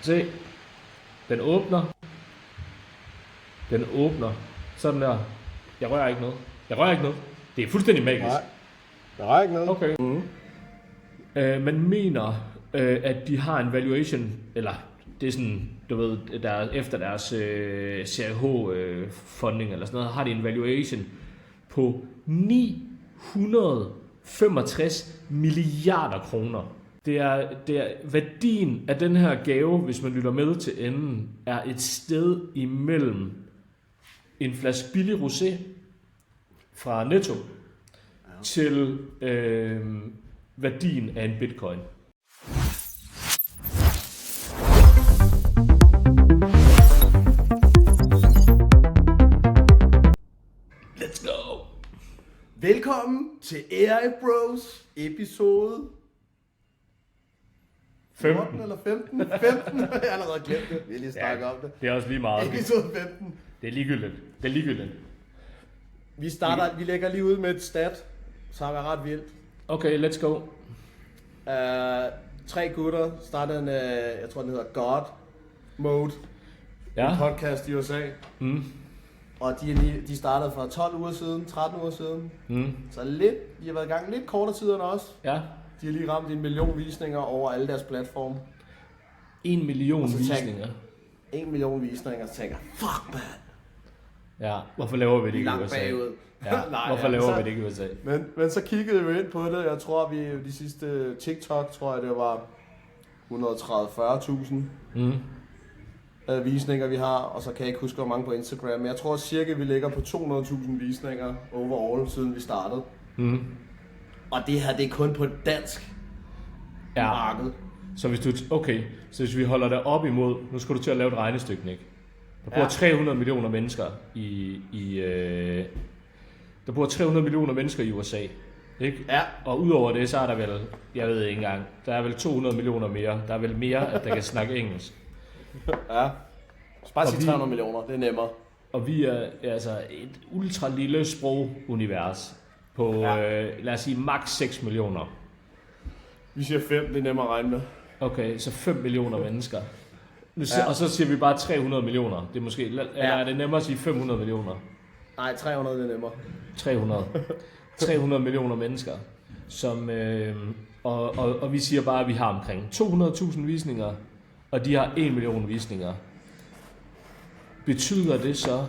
Se. Den åbner. Den åbner. Sådan der. Jeg rører ikke noget. Det er fuldstændig magisk. Nej, der er ikke noget. Okay. Man mener, at de har en valuation, eller det er sådan, du ved, efter deres Serie H-funding eller sådan noget, har de en valuation på 965 milliarder kroner. Det er værdien af den her gave, hvis man lytter med til enden, er et sted imellem en flaske billig rosé fra Netto til værdien af en bitcoin. Let's go! Velkommen til AI Bros episode 14 eller 15? 15? Jeg har allerede glemt det. Vi har lige snakket om det. Det er også lige meget. Episode 15. Det er ligegyldigt. Vi lægger lige ud med et stat, som er ret vildt. Okay, let's go. 3 gutter startede en, jeg tror den hedder God Mode, en podcast i USA. Og de startede for 12 uger siden, 13 uger siden. Så de har været i gang lidt kortere tid end os. Ja. De har lige ramt 1 million visninger over alle deres platforme. 1 million visninger. 1 million visninger, så tænker jeg, fuck man. Ja, hvorfor laver vi det ikke i USA? Bagud. Ja, hvorfor laver vi det ikke i USA? Men så kiggede vi ind på det. Jeg tror, vi de sidste TikTok, tror jeg, det var 130-40.000 visninger, vi har. Og så kan jeg ikke huske, hvor mange på Instagram. Men jeg tror cirka, vi ligger på 200.000 visninger overall, siden vi startede. Og det her, det er kun på dansk marked. Så hvis vi holder det op imod, nu skal du til at lave et regnestykke, Nick. Der bor 300 millioner mennesker der bor 300 millioner mennesker i USA, ikke? Ja. Og udover det, så er der vel, jeg ved ikke engang, der er vel 200 millioner mere. Der er vel mere, at der kan snakke engelsk. Ja. Bare sige 300 millioner, det er nemmere. Og vi er altså et ultra lille sprogunivers på, lad os sige, maks 6 millioner. Vi siger 5, det er nemmere at regne med. Okay, så 5 millioner mennesker. Og så siger vi bare 300 millioner. Det er måske, eller er det nemmere at sige 500 millioner? Nej, 300 det er nemmere. 300 millioner mennesker, som, og vi siger bare, at vi har omkring 200.000 visninger, og de har 1 million visninger. Betyder det så,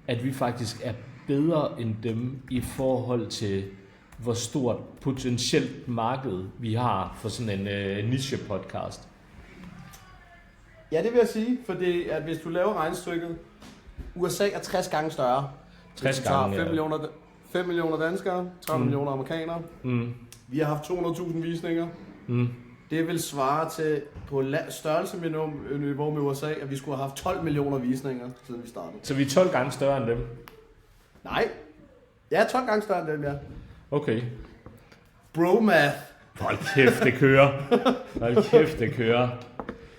at vi faktisk er bedre end dem i forhold til, hvor stort potentielt marked vi har for sådan en niche-podcast? Ja, det vil jeg sige, fordi at hvis du laver regnestykket, USA er 60 gange større. 60 gange, 5 millioner danskere, 30 millioner amerikanere. Vi har haft 200.000 visninger. Det vil svare til på størrelsesniveau med USA, at vi skulle have haft 12 millioner visninger, siden vi startede. Så vi er 12 gange større end dem? Nej. Ja, 12 gange større end dem, ja. Okay. Bro math. Hold kæft, det kører.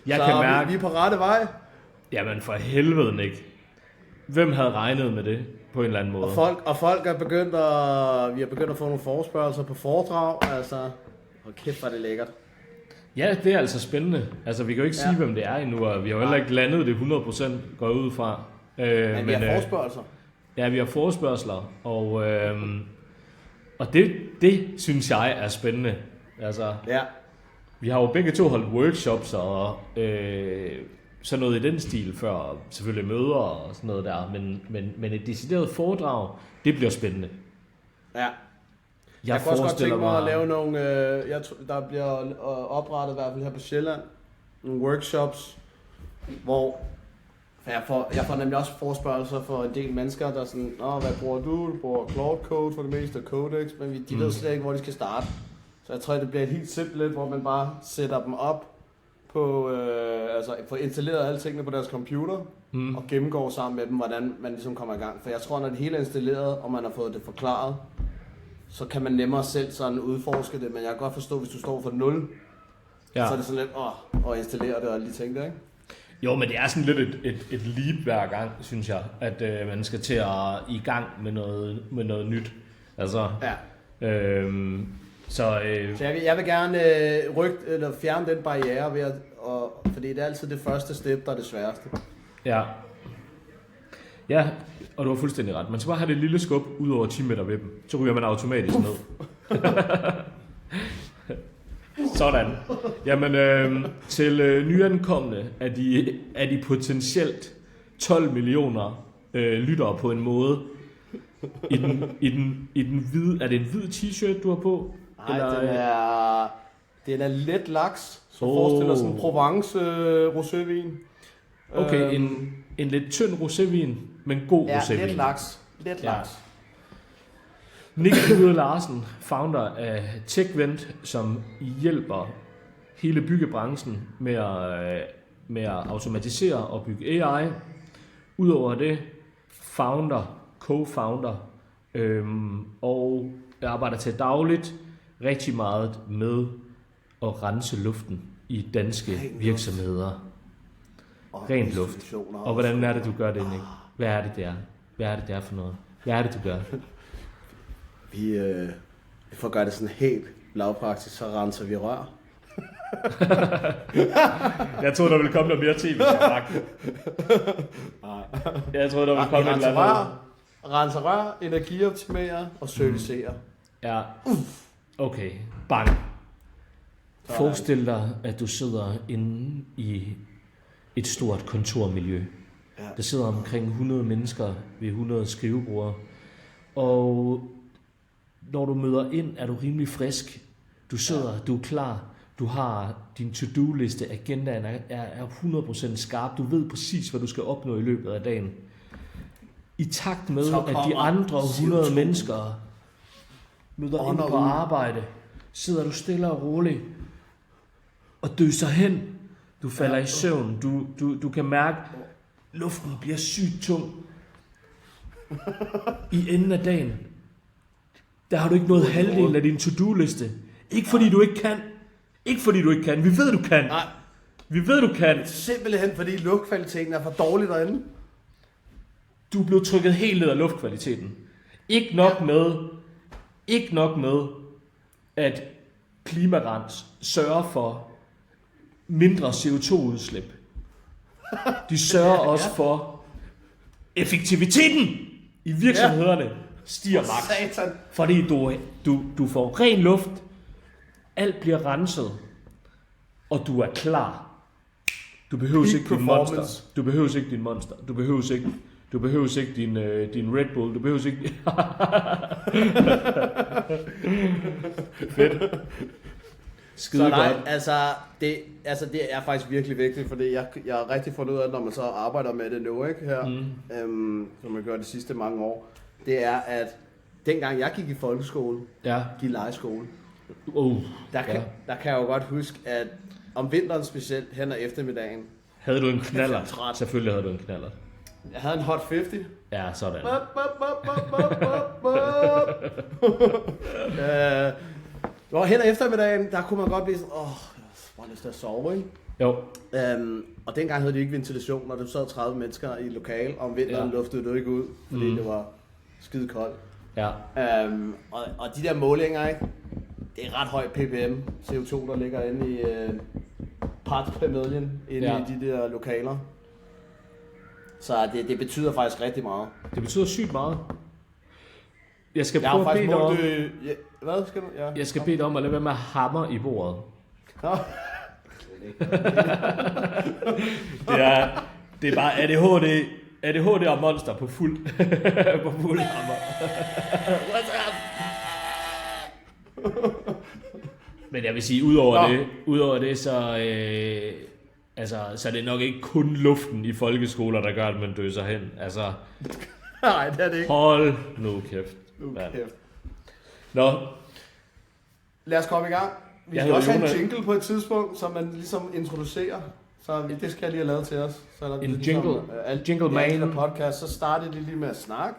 Jeg kan mærke... vi er på rette vej. Jamen for helvede, Nick. Hvem havde regnet med det på en eller anden måde? Og folk er begyndt vi har begyndt at få nogle forespørgelser på foredrag. Altså, hold kæft, hvor er det lækkert. Ja, det er altså spændende. Altså, vi kan jo ikke sige, hvem det er endnu, og vi har jo heller ikke landet det 100%, går ud fra. Men vi har forespørgelser. Ja, vi har forespørgsler, og det synes jeg er spændende. Altså, vi har jo begge to holdt workshops og sådan noget i den stil før, selvfølgelig møder og sådan noget der, men et decideret foredrag, det bliver spændende. Ja. Jeg kunne også godt tænke mig at lave nogle, der bliver oprettet i hvert fald her på Sjælland, nogle workshops, hvor jeg får nemlig også forespørgelser for en del mennesker, der er sådan, hvad bruger du? Du bruger Cloud Code for det meste, Codex, men de ved slet ikke, hvor de skal starte. Så jeg tror, det bliver et helt simpelt, hvor man bare sætter dem op på, får installeret alle tingene på deres computer, og gennemgår sammen med dem, hvordan man ligesom kommer i gang. For jeg tror, når det hele er installeret, og man har fået det forklaret, så kan man nemmere selv sådan udforske det, men jeg kan godt forstå, hvis du står for 0, så er det sådan lidt, at installere det og alle de ting der, ikke? Jo, men det er sådan lidt et leap hver gang, synes jeg, at man skal til at i gang med noget nyt. Altså, Så jeg vil gerne fjerne den barriere ved fordi det er altid det første step, der er det sværeste. Ja. Ja, og du har fuldstændig ret. Man skal bare have det lille skub ud over 10 meter ved dem. Så ryger man automatisk ned. Sådan. Jamen, til nyankomne er de potentielt 12 millioner lyttere på en måde. I den hvide, er det en hvid t-shirt, du har på? Nej, den er let laks, som forestiller sådan en Provence rosévin. Okay, en lidt tynd rosévin, men god rosévin. Ja, let laks. Nick Knude Larsen, founder af TechVent, som hjælper hele byggebranchen med at automatisere og bygge AI. Udover det, co-founder, og arbejder til dagligt rigtig meget med at rense luften i danske virksomheder. Rent luft. Og hvordan er det, du gør det, Nick? Hvad er det der? Hvad er det der for noget? Hvad er det, du gør? Vi får gøre det sådan helt lavpraktisk, så renser vi rør. Jeg troede, der ville komme noget mere tv. Jeg troede, der ville komme et eller andet. Renser rør, energioptimere og servicere. Ja, okay. Bang. Forestil dig, at du sidder inde i et stort kontormiljø. Ja. Der sidder omkring 100 mennesker ved 100 skriveborde. Og når du møder ind, er du rimelig frisk. Du sidder, du er klar. Du har din to-do-liste, agendaen er 100% skarp. Du ved præcis, hvad du skal opnå i løbet af dagen. I takt med, at de andre 100 mennesker møder ind på arbejde, sidder du stille og roligt og døser hen. Du falder i søvn. Du kan mærke, at luften bliver sygt tung. I enden af dagen, der har du ikke nået halvdelen af din to-do-liste. Ikke fordi du ikke kan. Ikke fordi du ikke kan. Vi ved, du kan. Nej. Vi ved, du kan. Simpelthen fordi luftkvaliteten er for dårlig derinde. Du er blevet trykket helt ned af luftkvaliteten. Ikke nok med, at Klimarens sørger for mindre CO2-udslip. De sørger også for effektiviteten i virksomhederne stiger maks. Fordi du får ren luft, alt bliver renset, og du er klar. Du behøver ikke din monster. Du behøver ikke din monster. Du behøver ikke din Red Bull. Du behøver ikke... Fedt. Skide godt. Det er faktisk virkelig vigtigt, fordi jeg har rigtig fundet ud af, når man så arbejder med det nu, ikke, her, som man gør de sidste mange år, det er, at dengang jeg gik i folkeskole, gik i legeskole, der kan jeg jo godt huske, at om vinteren specielt, hen ad eftermiddagen, havde du en knaller? Selvfølgelig havde du en knaller. Jeg havde en Hot 50. Ja, sådan. Og hen ad eftermiddagen, der kunne man godt blive sådan, jeg har bare lyst til at sove, ikke? Jo. Og dengang havde de ikke ventilation, og der sad 30 mennesker i et lokale, og om vinteren luftede det ikke ud, fordi det var skide koldt. Ja. Og de der målinger, ikke? Det er ret høj ppm CO2, der ligger inde i parts per million inde i de der lokaler. Så det betyder faktisk rigtig meget. Det betyder sygt meget. Jeg skal prøve at bede dig om... Hvad skal du? Ja. Jeg skal bede dig om at lade være med at hammer i bordet. Det er bare ADHD og monster på fuld hammer. What's up? Men jeg vil sige, udover det så så er det nok ikke kun luften i folkeskoler, der gør, at man døser hen. Altså, nej, det er det ikke. Hold nu kæft. Nå. Lad os komme i gang. Vi skal også have en jingle på et tidspunkt, som man ligesom introducerer. Så det skal jeg lige have lavet til os. Så er der en ligesom, jingle man. Podcast, så starter de lige med at snakke.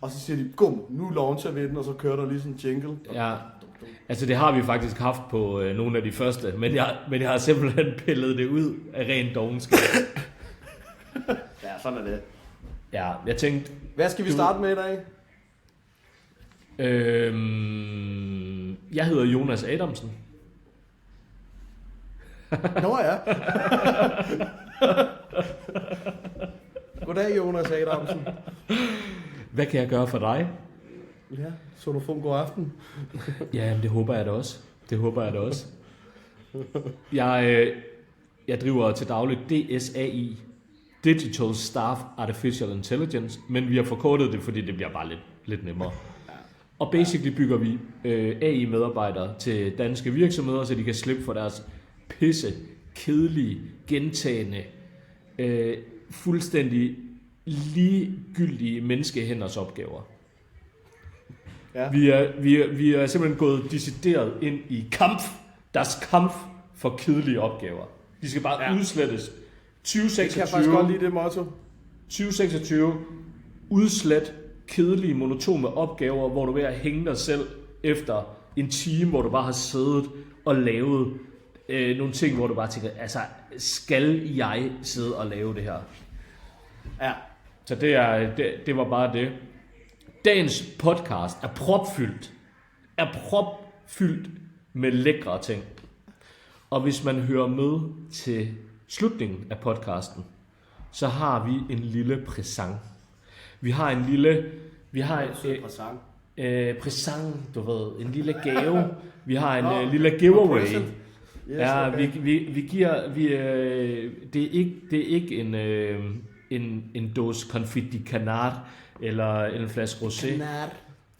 Og så siger de, nu launcher vi den, og så kører der lige sådan en jingle. Ja. Altså det har vi faktisk haft på nogle af de første, men jeg har simpelthen pillet det ud af ren dovenskab. Ja, sådan er det. Ja, jeg tænkte... Hvad skal vi starte med i dag? Jeg hedder Jonas Adamsen. Nå ja. Goddag, Jonas Adamsen. Hvad kan jeg gøre for dig? Ja, så du får en god aften. Ja, det håber jeg da også. Jeg driver til dagligt DSAI, Digital Staff Artificial Intelligence, men vi har forkortet det, fordi det bliver bare lidt nemmere. Og basically bygger vi AI-medarbejdere til danske virksomheder, så de kan slippe for deres pisse, kedelige, gentagende, fuldstændig ligegyldige menneskehænders opgaver. Ja. Vi er simpelthen gået decideret ind i deres kamp for kedelige opgaver. De skal bare udslettes. 2026. Det kan jeg faktisk godt lide det motto. 2026. Udslet kedelige, monotone opgaver, hvor du er ved at hænge dig selv efter en time, hvor du bare har siddet og lavet nogle ting, hvor du bare tænker, altså, skal jeg sidde og lave det her? Ja. Så det var bare det. Dagens podcast er propfyldt med lækre ting. Og hvis man hører med til slutningen af podcasten, så har vi en lille præsent. Vi har en præsent, du ved, en lille gave. Vi har en lille giveaway. Yes, ja, okay. vi giver, det er ikke en dåse confit de canard eller en flaske rosé.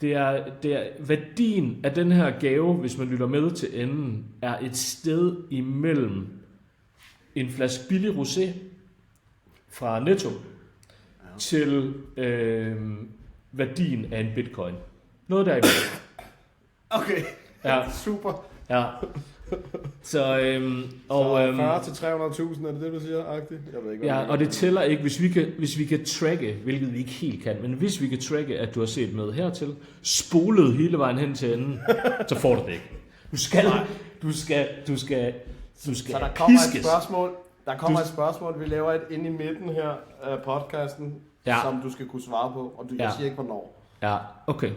Det er værdien af den her gave, hvis man lytter med til enden, er et sted imellem en flaske billig rosé fra Netto til værdien af en bitcoin. Noget derimellem. Okay, ja. Super. Ja. Så 40 til 300.000, er det du siger, agtigt? Jeg ved ikke, ja, og det tæller ikke, hvis vi kan tracke, hvilket vi ikke helt kan, men hvis vi kan tracke, at du har set med hertil, spolet hele vejen hen til enden, så får du det ikke. Du skal så der kommer piskes. Et spørgsmål. Der kommer et spørgsmål, vi laver et ind i midten her af podcasten, som du skal kunne svare på, og jeg siger ikke hvornår. Ja, okay.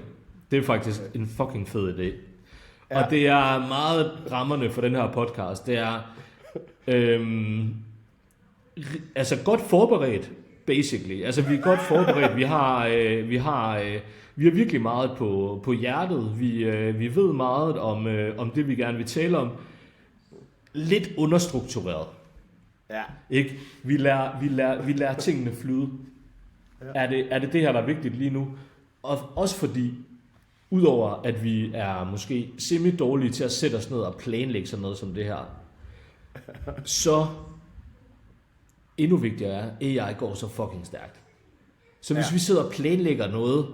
Det er faktisk en fucking fed idé. Ja. Og det er meget rammerne for den her podcast. Det er altså godt forberedt, basically. Altså vi er godt forberedt. Vi har virkelig meget på hjertet. Vi ved meget om det, vi gerne vil tale om. Lidt understruktureret. Ja. Ikke? Vi lader tingene flyde. Ja. Er det her, der er vigtigt lige nu? Og også fordi, udover at vi er måske semi-dårlige til at sætte os ned og planlægge sådan noget som det her, så endnu vigtigere er, at AI går så fucking stærkt. Så hvis vi sidder og planlægger noget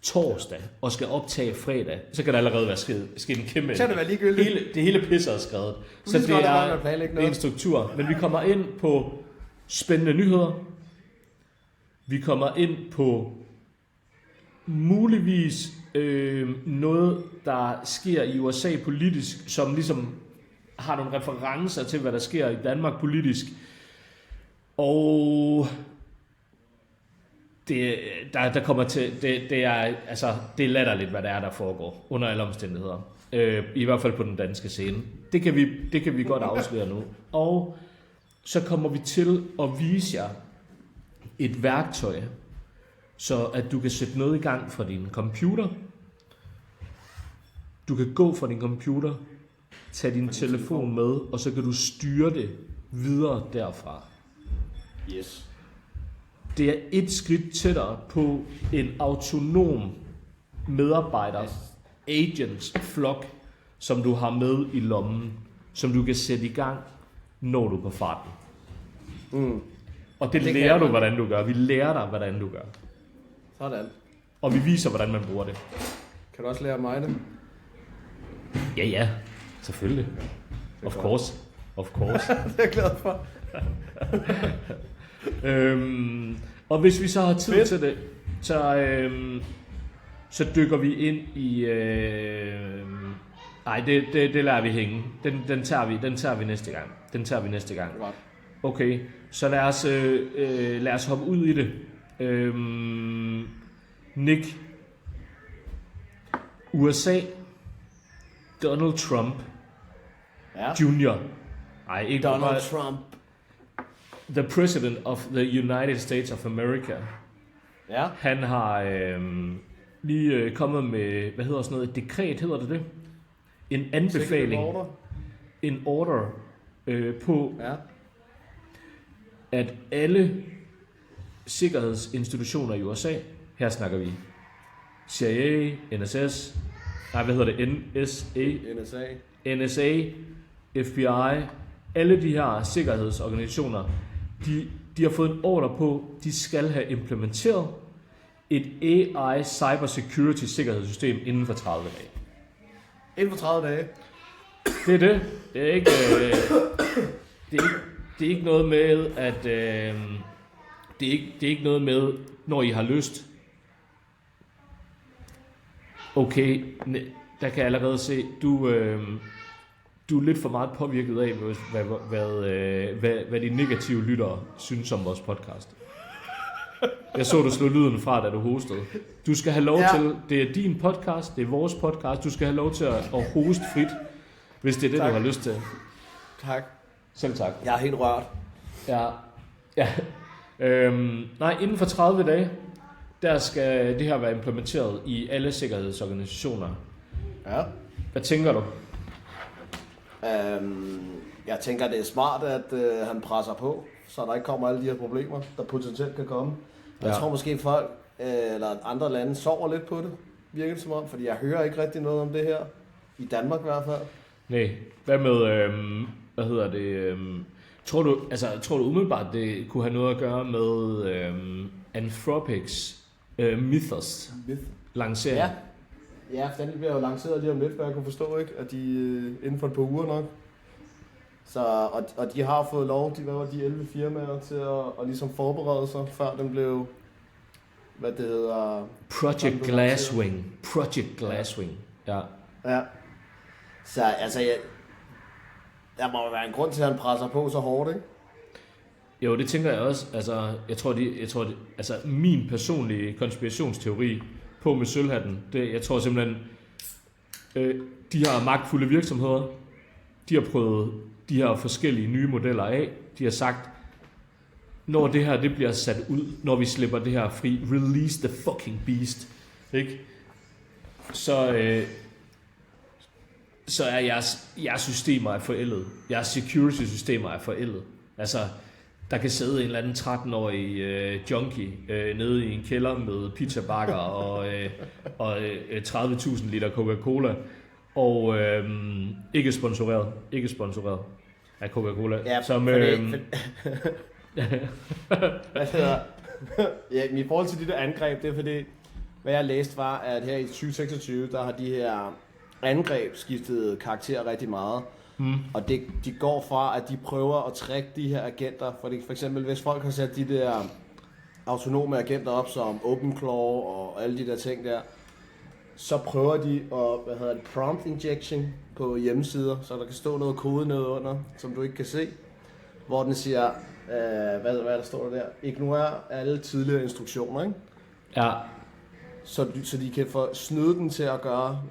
torsdag og skal optage fredag, så kan der allerede være sket en kæmpe... Så er det vel ligegyldigt. Det hele pisser er skrevet. Så det er en struktur. Men vi kommer ind på spændende nyheder. Vi kommer ind på muligvis noget, der sker i USA politisk, som ligesom har nogle referencer til, hvad der sker i Danmark politisk. Og der kommer til, det er latterligt, hvad der er, der foregår under alle omstændigheder. I hvert fald på den danske scene. Det kan vi godt afsløre nu. Og så kommer vi til at vise jer et værktøj, så at du kan sætte noget i gang fra din computer. Du kan gå fra din computer, tage din telefon med, og så kan du styre det videre derfra. Yes. Det er et skridt tættere på en autonom medarbejder, agents, flok, som du har med i lommen, som du kan sætte i gang, når du er på farten. Og det lærer du, hvordan du gør. Vi lærer dig, hvordan du gør. Sådan. Og vi viser, hvordan man bruger det. Kan du også lære mig det? Ja. Selvfølgelig. Of course. det er jeg glad for. Og hvis vi så har tid til det, så dykker vi ind i... Nej, det lader vi hænge. Den tager vi næste gang. Okay, så lad os hoppe ud i det. Nick. USA. Donald Trump Jr. Nej, ikke Donald Trump. The President of the United States of America. Ja. Han har lige kommet med, hvad hedder sådan noget, et dekret, hedder det? En anbefaling. En order på, at alle sikkerhedsinstitutioner i USA, her snakker vi CIA, NSA, NSA, FBI, alle de her sikkerhedsorganisationer, de har fået en ordre på, de skal have implementeret et AI cybersecurity sikkerhedssystem inden for 30 dage. Inden for 30 dage? Det er det. Det er ikke, det er ikke noget med, at det er ikke noget med, når I har lyst. Okay, der kan jeg allerede se, du er lidt for meget påvirket af, hvad de negative lyttere synes om vores podcast. Jeg så, du slog lyden fra, da du hostede. Du skal have lov til, det er din podcast, det er vores podcast, du skal have lov til at hoste frit, hvis det er det, tak. Du har lyst til. Tak. Selv tak. Jeg er helt rørt. Ja. Nej, inden for 30 dage, der skal det her være implementeret i alle sikkerhedsorganisationer. Ja. Hvad tænker du? Jeg tænker, det er smart, at han presser på, så der ikke kommer alle de her problemer, der potentielt kan komme. Jeg tror måske folk eller andre lande sover lidt på det, virker det som om, fordi jeg hører ikke rigtig noget om det her. I Danmark i hvert fald. Nej. Hvad med, tror du umiddelbart, det kunne have noget at gøre med Anthropics Mythos lancering? Ja, for den bliver jo lanceret lige om lidt, hvad jeg kunne forstå, ikke? At de inden for et par uger nok. Så, og de har fået lov, de 11 firmaer til at ligesom forberede sig, før den blev, hvad det hedder... Project Glasswing. Ja. Så altså, der må være en grund til, at han presser på så hårdt, ikke? Jo, det tænker jeg også. Altså, jeg tror, altså min personlige konspirationsteori på med sølvhatten, jeg tror simpelthen, de her magtfulde virksomheder, de har prøvet de her forskellige nye modeller af. De har sagt, når det her det bliver sat ud, når vi slipper det her fri, release the fucking beast, ikke? Så er jeres systemer er forældet. Jeres security systemer er forældet. Altså, der kan sidde en eller anden 13-årig junkie nede i en kælder med pizzabakker og 30.000 liter Coca-Cola. Og ikke sponsoreret af Coca-Cola. Ja, som, ja, i forhold til de der angreb, det er fordi, hvad jeg læste var, at her i 2026, der har de her angreb skiftet karakter rigtig meget. Og de går fra, at de prøver at trække de her agenter, for eksempel hvis folk har sat de der autonome agenter op, som OpenClaw og alle de der ting der, så prøver de at, prompt injection på hjemmesider, så der kan stå noget kode nede under, som du ikke kan se, hvor den siger, hvad der står der, ignorer alle tidligere instruktioner, ikke? Ja. Så de kan få snyde den til at gøre,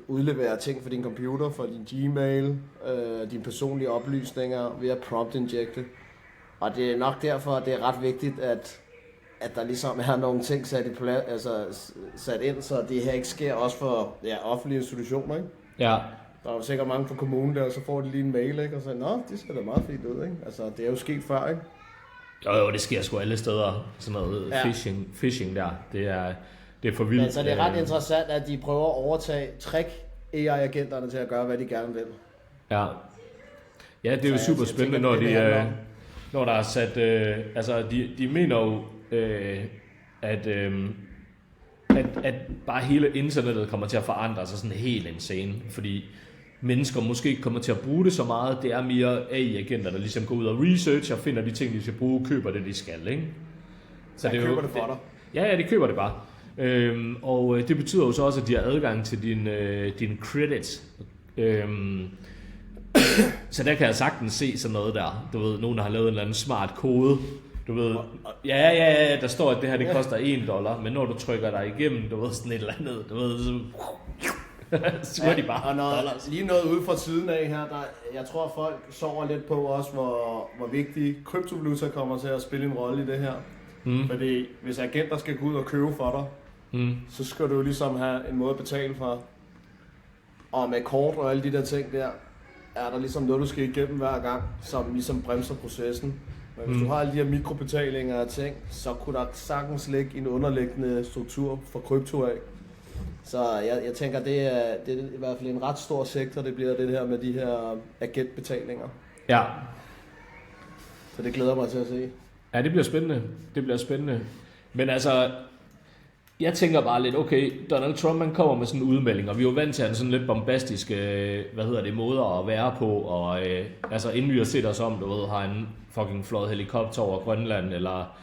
udlevere ting fra din computer, fra din Gmail, dine personlige oplysninger ved at prompt injecte. Og det er nok derfor, at det er ret vigtigt, at der ligesom er nogle ting sat ind, så det her ikke sker også for offentlige institutioner, ikke? Ja. Der er jo sikkert mange fra kommunen der, og så får de lige en mail, ikke? Og så nå, det ser da meget fint ud, ikke? Altså, det er jo sket før, ikke? Jo, det sker sgu alle steder, sådan noget phishing der. Det er for vildt. Men så det er ret interessant, at de prøver at overtage AI-agenterne til at gøre, hvad de gerne vil. Ja, det er jo super spændende, når der er sat... altså, de mener jo, at bare hele internettet kommer til at forandre sig sådan helt insane, fordi mennesker måske ikke kommer til at bruge det så meget. Det er mere AI-agenter, der ligesom går ud og researcher og finder de ting, de skal bruge, køber det, de skal, ikke? Så det køber det for dig? Ja, de køber det bare. Og det betyder jo så også, at de har adgang til din credits. Så der kan jeg sagtens se sådan noget der. Du ved, nogen der har lavet en eller anden smart kode. Du ved, ja, der står, at det her det koster $1, men når du trykker dig igennem, du ved, sådan et eller andet, du ved, så... suger de bare dollars. Lige noget ude fra siden af her, jeg tror folk sover lidt på også, hvor vigtig kryptovaluta kommer til at spille en rolle i det her. Fordi hvis agenter skal gå ud og købe for dig, så skal du jo ligesom have en måde at betale for. Og med kort og alle de der ting der, er der ligesom noget, du skal igennem hver gang, som ligesom bremser processen. Men hvis du har alle de her mikrobetalinger og ting, så kunne der sagtens ligge en underliggende struktur for krypto af. Så jeg tænker, det er i hvert fald en ret stor sektor, det bliver det her med de her agentbetalinger. Ja. Så det glæder mig til at se. Ja, det bliver spændende. Men altså, jeg tænker bare lidt, okay, Donald Trump han kommer med sådan en udmelding, og vi er jo vant til at have sådan lidt bombastiske, måder at være på, og altså inden vi har set os om, har han fucking fløjet helikopter over Grønland, eller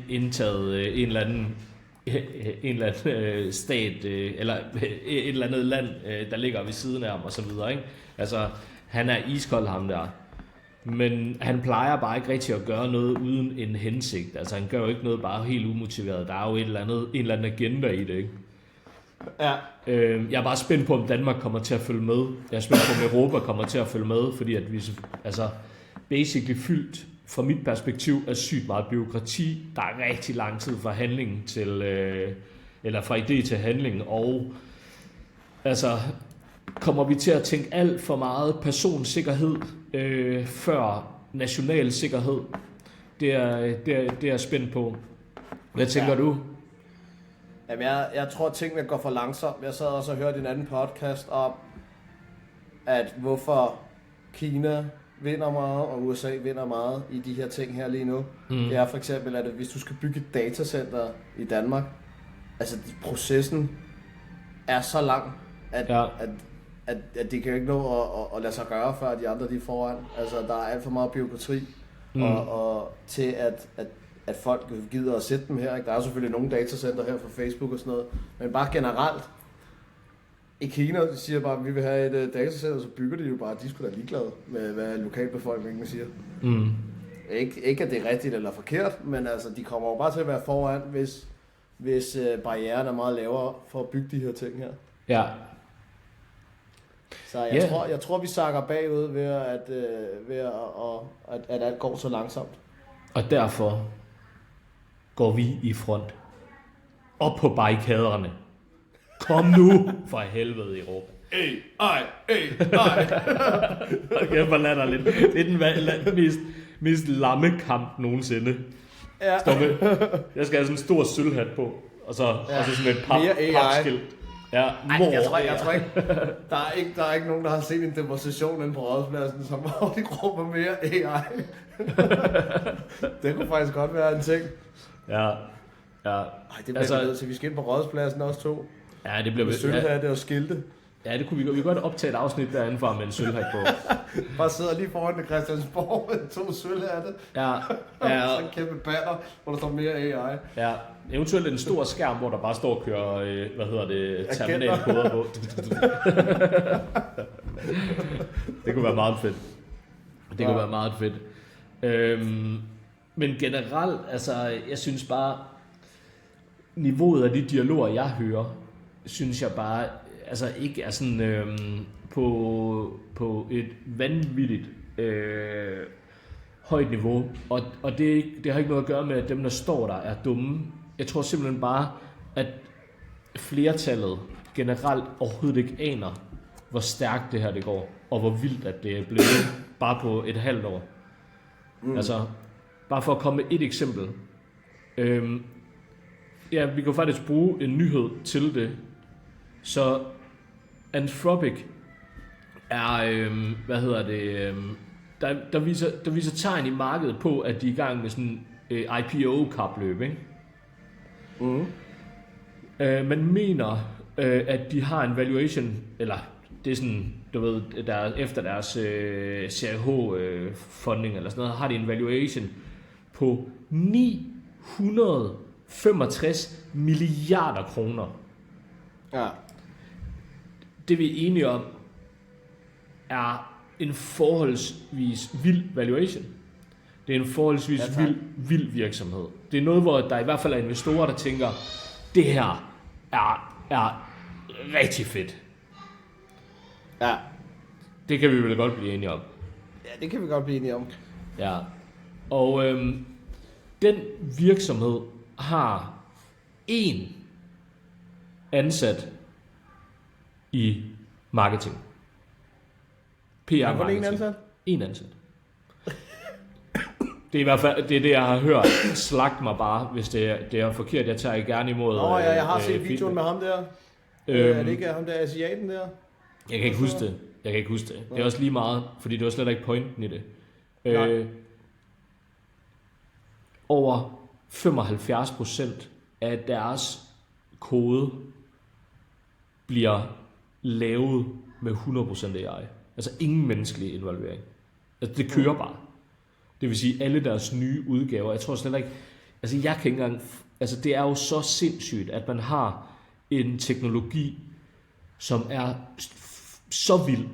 indtaget en eller anden stat, eller et eller andet land, der ligger ved siden af ham, og så videre, ikke? Altså, han er iskold ham der. Men han plejer bare ikke rigtig at gøre noget uden en hensigt. Altså han gør jo ikke noget bare helt umotiveret. Der er jo en eller anden agenda i det, ikke? Ja. Jeg er bare spændt på, om Danmark kommer til at følge med. Jeg er spændt på, om Europa kommer til at følge med, fordi at vi basically fyldt, fra mit perspektiv, er sygt meget bureaukrati. Der er rigtig lang tid fra handling til, eller fra idé til handling, og altså kommer vi til at tænke alt for meget personsikkerhed før national sikkerhed. Det er jeg spændt på. Hvad tænker du? Jamen, jeg tror, at tingene går for langsomt. Jeg sad også og hørte en anden podcast om, at hvorfor Kina vinder meget, og USA vinder meget i de her ting her lige nu. Det er for eksempel, at hvis du skal bygge et datacenter i Danmark, altså processen er så lang, at det kan jo ikke nå at lade sig gøre, før de andre de er foran. Altså, der er alt for meget bureaukrati, og til at folk gider at sætte dem her. Ikke? Der er selvfølgelig nogle datacenter her fra Facebook og sådan noget, men bare generelt, i Kina, de siger bare, at vi vil have et datacenter, så bygger de jo bare, de skulle da ligeglade med, hvad lokalbefolkningen siger. Ikke at det er rigtigt eller forkert, men altså, de kommer jo bare til at være foran, hvis barrieren er meget lavere for at bygge de her ting her. Ja. Så jeg tror, vi sakker bagud ved at alt går så langsomt. Og derfor går vi i front. Op på barrikaderne. Kom nu for helvede i Europa. AI. Okay, for latterligt. Det er den mest lamme kamp nogensinde. Ja. Jeg skal have sådan en stor sølvhat på, og så sådan et papskilt. Ja, jeg tror ikke, der er ikke nogen, der har set en demonstration inde på Rådhuspladsen, som hvor de råber mere AI. Det kunne faktisk godt være en ting. Ja. Ej, det bliver vi nødt til. Vi skal ind på Rådhuspladsen også to. Ja, det bliver med sølvhatte og skilte. Ja, det kunne vi godt optage et afsnit derinde fra med en sølvhat på. Bare sidder lige foran det Christiansborg med 2 sølvhatte. Ja. Så en kæmpe banner, hvor der står mere AI. Ja, eventuelt en stor skærm, hvor der bare står og kører, terminalkoder på. Det kunne være meget fedt. Men generelt, altså, jeg synes bare, niveauet af de dialoger, jeg hører, synes jeg bare, altså ikke er sådan på et vanvittigt højt niveau, og det har ikke noget at gøre med, at dem, der står der, er dumme. Jeg tror simpelthen bare, at flertallet generelt overhovedet ikke aner, hvor stærkt det her det går, og hvor vildt at det er blevet bare på et halvt år. Altså, bare for at komme med et eksempel. Vi kan faktisk bruge en nyhed til det. Så Anthropic er, der viser tegn i markedet på, at de er i gang med sådan IPO-kapløb, ikke? Man mener, at de har en valuation, eller det er sådan, du ved, der efter deres CRH-funding eller sådan noget, har de en valuation på 965 milliarder kroner. Ja. Det vi er enige om, er en forholdsvis vild valuation. Det er en forholdsvis vild virksomhed. Det er noget, hvor der i hvert fald er investorer, der tænker, det her er er rigtig fedt. Ja. Det kan vi vel godt blive enige om. Ja, det kan vi godt blive enige om. Ja. Og den virksomhed har én ansat i marketing. PR-marketing. En ansat? En ansat. Det er i hvert fald det, jeg har hørt. Slag mig bare, hvis det er forkert. Jeg tager gerne imod. Nå ja, jeg har set videoen med ham der. Er det ikke ham der asiaten der? Jeg kan ikke huske det. Det er også lige meget, fordi det var slet ikke pointen i det. Over 75% af deres kode bliver lavet med 100% AI. Altså ingen menneskelig involvering. Altså det kører bare. Det vil sige alle deres nye udgaver. Jeg tror slet ikke, altså jeg kan ikke engang, altså det er jo så sindssygt, at man har en teknologi, som er så vild,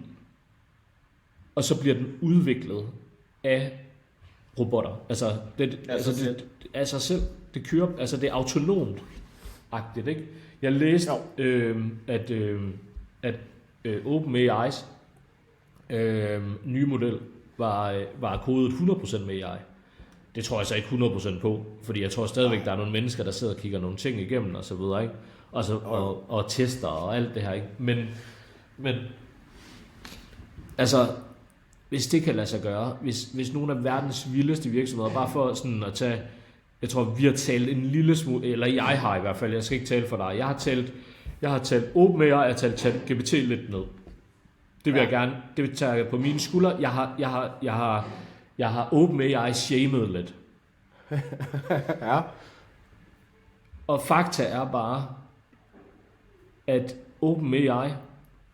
og så bliver den udviklet af robotter. Altså det af sig selv. Det kører, altså det er autonomt-agtigt, ikke? Jeg læste, at OpenAI's nye model var kodet 100% med AI. Det tror jeg så ikke 100% på, fordi jeg tror stadigvæk, der er nogle mennesker, der sidder og kigger nogle ting igennem og så videre, ikke? Og tester og alt det her, ikke? Men altså, hvis det kan lade sig gøre, hvis nogle af verdens vildeste virksomheder, bare for sådan at tage, jeg tror, vi har talt en lille smule, eller jeg har i hvert fald, jeg skal ikke tale for dig, jeg har talt OpenAI, jeg har talt ChatGPT lidt ned. Det vil jeg gerne, det tager jeg på mine skuldre. Jeg har OpenAI shamed lidt. Ja. Og fakta er bare, at OpenAI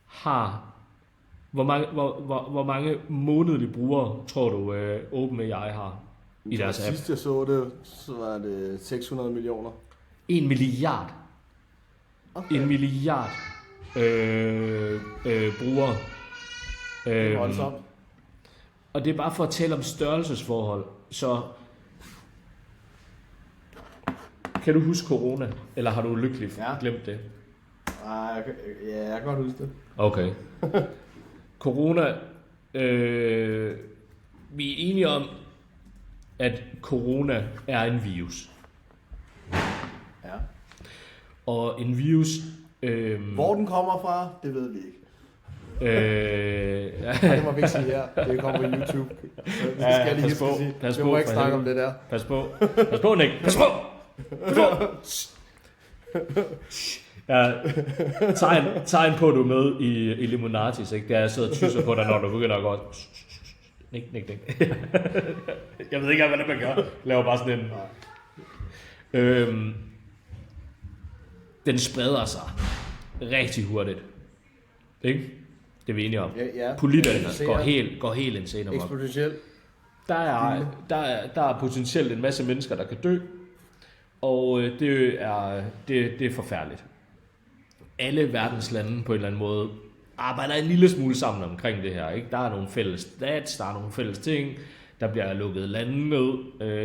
har, hvor mange månedlige brugere tror du OpenAI har i deres app? Sidst jeg så det, så var det 600 millioner. 1 milliard. Okay. 1 milliard brugere. Og det er bare for at tale om størrelsesforhold. Så kan du huske corona? Eller har du lykkeligt glemt det? Nej, jeg kan godt huske det. Okay. Corona, vi er enige om, at corona er en virus. Ja. Og en virus... Hvor den kommer fra, det ved vi ikke. Det må vi ikke sige her. Det kommer på YouTube. Så det skal jeg lige sige. Vi må ikke snakke om det der. Pas på, Nick. Pas på! Ja, tegn på, at du er med i Illuminatis, ikke? Det er, jeg sidder og tysser på dig, når du begynder at gå. Nick. Jeg ved ikke, hvad det man gør. Laver bare sådan en... den spreder sig rigtig hurtigt. Ikke? Det er vi enige om. Ja. Politikerne går helt insane om. Eksponentielt. Der er potentielt en masse mennesker, der kan dø. Og det er forfærdeligt. Alle verdens lande på en eller anden måde arbejder en lille smule sammen omkring det her. Ikke? Der er nogle fælles stats, der er nogle fælles ting. Der bliver lukket lande ned.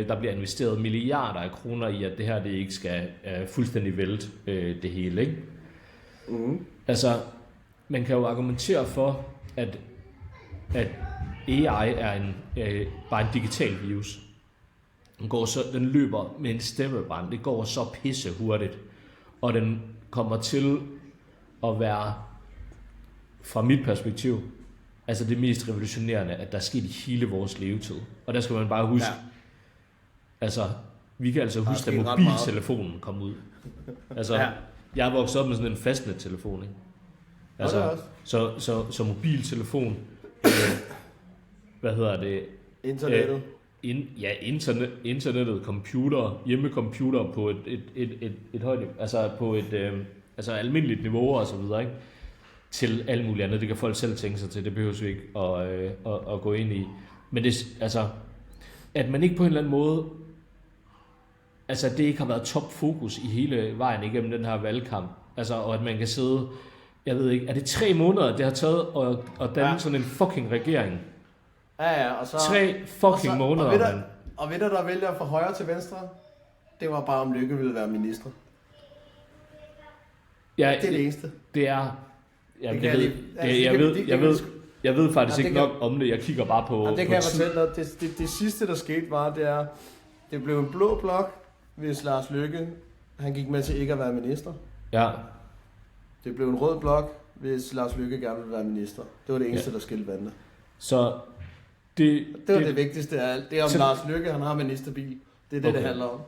Der bliver investeret milliarder af kroner i, at det her det ikke skal fuldstændig vælte det hele. Ikke? Mm. Altså, man kan jo argumentere for, at AI er bare en digital virus. Den løber med en stemmebrand. Det går så pisse hurtigt. Og den kommer til at være, fra mit perspektiv, altså det mest revolutionerende, at der er sket i hele vores levetid. Og der skal man bare huske, altså, vi kan altså huske, at mobiltelefonen kom ud. Altså, jeg er vokset op med sådan en fastnettelefon, ikke? Altså, så mobiltelefon, hvad hedder det? Internettet. Internettet, computer, hjemmecomputer på et højt, altså på et almindeligt niveau og så videre, ikke? Til alt muligt andet. Det kan folk selv tænke sig til. Det behøver vi ikke at gå ind i. Men det, altså, at man ikke på en eller anden måde, altså det ikke har været topfokus i hele vejen igennem den her valgkamp. Altså, og at man kan sidde, jeg ved ikke, er det 3 måneder, det har taget at danne sådan en fucking regering? Ja, og så... 3 fucking måneder, og ved der vælger fra højre til venstre, det var bare om Lykke ville være minister. Ja, det er det eneste. Det er... Jamen, Jeg ved faktisk ikke nok om det. Jeg kigger bare på... Det kan jeg fortælle dig. Det sidste, der skete, var, det blev en blå blok, hvis Lars Løkke han gik med til ikke at være minister. Ja. Det blev en rød blok, hvis Lars Løkke gerne ville være minister. Det var det eneste, der skilte vandene. Så det var det vigtigste af alt. Det er om Lars Løkke, han har ministerbil. Det er det, det handler om.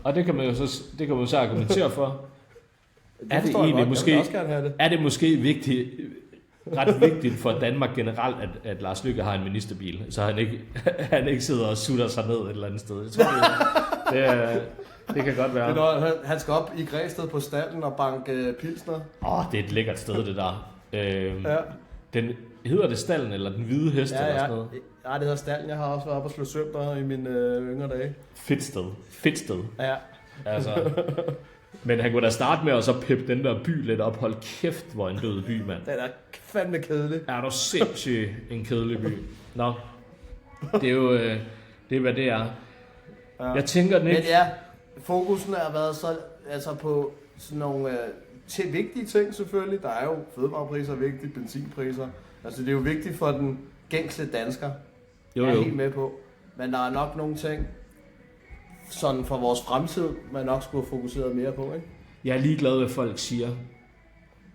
Og det kan man jo så argumentere for. Er det egentlig måske ret vigtigt for Danmark generelt, at Lars Løkke har en ministerbil, så han ikke sidder og sutter sig ned et eller andet sted. Jeg tror, det kan godt være. Han skal op i Græsted på stallen og banke pilsner. Det er et lækkert sted, det der. Hedder det stallen, eller den hvide hest, eller sådan noget? Ja, det hedder stallen. Jeg har også været oppe og slå søm der i mine yngre dage. Fedt sted. Ja. Altså, men han kunne da starte med at så pippe den der by lidt op. Hold kæft, hvor en død by, mand. Den er fandme kedelig. Er du sindssygt en kedelig by? Nå, det er jo, det er hvad det er. Ja. Jeg tænker den ikke... Men ja, fokusen har været så, altså på sådan nogle vigtige ting selvfølgelig. Der er jo fødevarepriser vigtige, benzinpriser. Altså det er jo vigtigt for den gængse dansker. Jeg er helt med på. Men der er nok nogle ting, sådan for vores fremtid, man nok skulle have fokuseret mere på, ikke? Jeg er ligeglad, hvad folk siger.